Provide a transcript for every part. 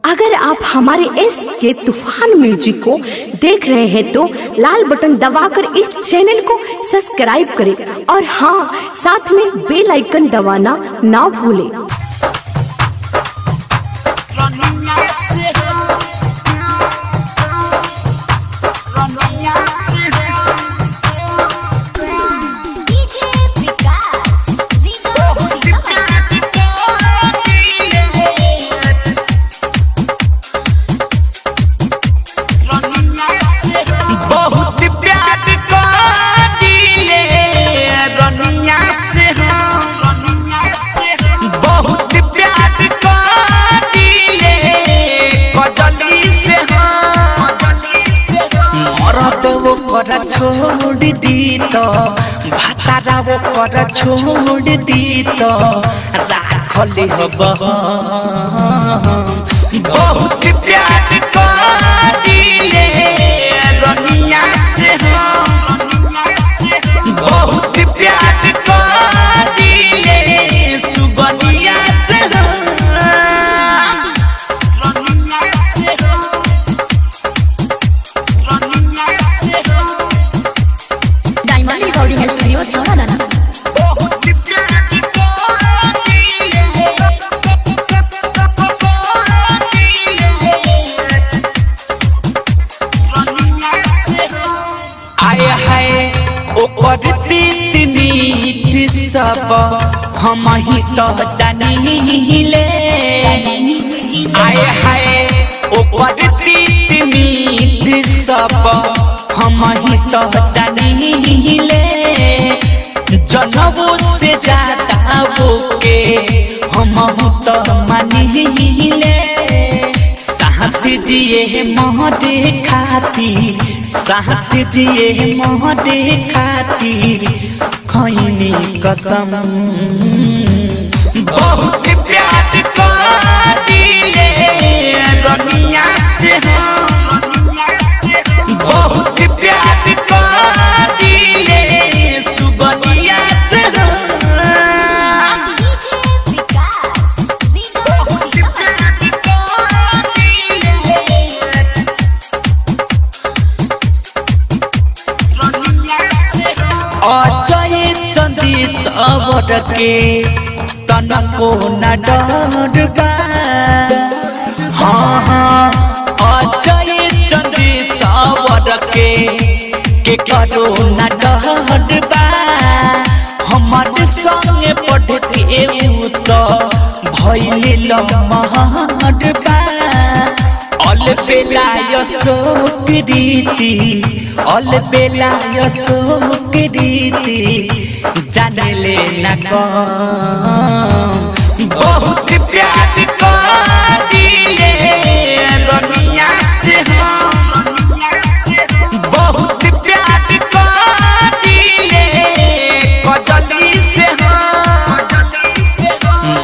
अगर आप हमारे इस के तूफान म्यूजिक को देख रहे हैं तो लाल बटन दबाकर इस चैनल को सब्सक्राइब करें और हाँ, साथ में बेल आइकन दबाना ना भूलें। छोड़ दी तो भातारा वो कर छोड़ दी तो राखले हब बहुत प्यार करिले रनिया से बहुत प्यार करिले सुबनिया से सब हम ही तो जानिले आए हाय ओकर मीठ सब हम ही तो जानिले जनबो से ज्यादा वो के हम तो मानिले साथ जिए मोहरे खातिर साथ जिए मोहरे खातिर खैनी कसम बहुत प्यार करिले रनिया से बहुत प्यार करिले सुबनिया से चंदी सबर के तनको न डर बा हाँ हाँ अजय चंदी सबर के करो न डर बा हमारे संगे पढ़ के तो भइल महर बा अल बेला यसो प्रीति अल बेला यसो प्रीति जानले न बहुत प्यार करिले रनिया से बहुत प्यार करिले कजली से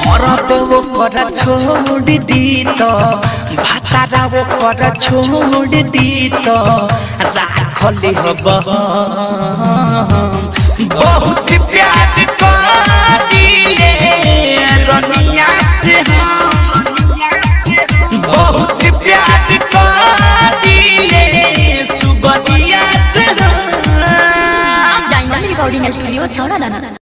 मरद वो कर छोड़ दी तो भातारा वो कर छोड़ दी तो राखले हब बहुत प्यार करिले रनिया से बहुत प्यार करिले सुबनिया से। डायमंड रिकॉर्डिंग स्टूडियो छौरा दाना।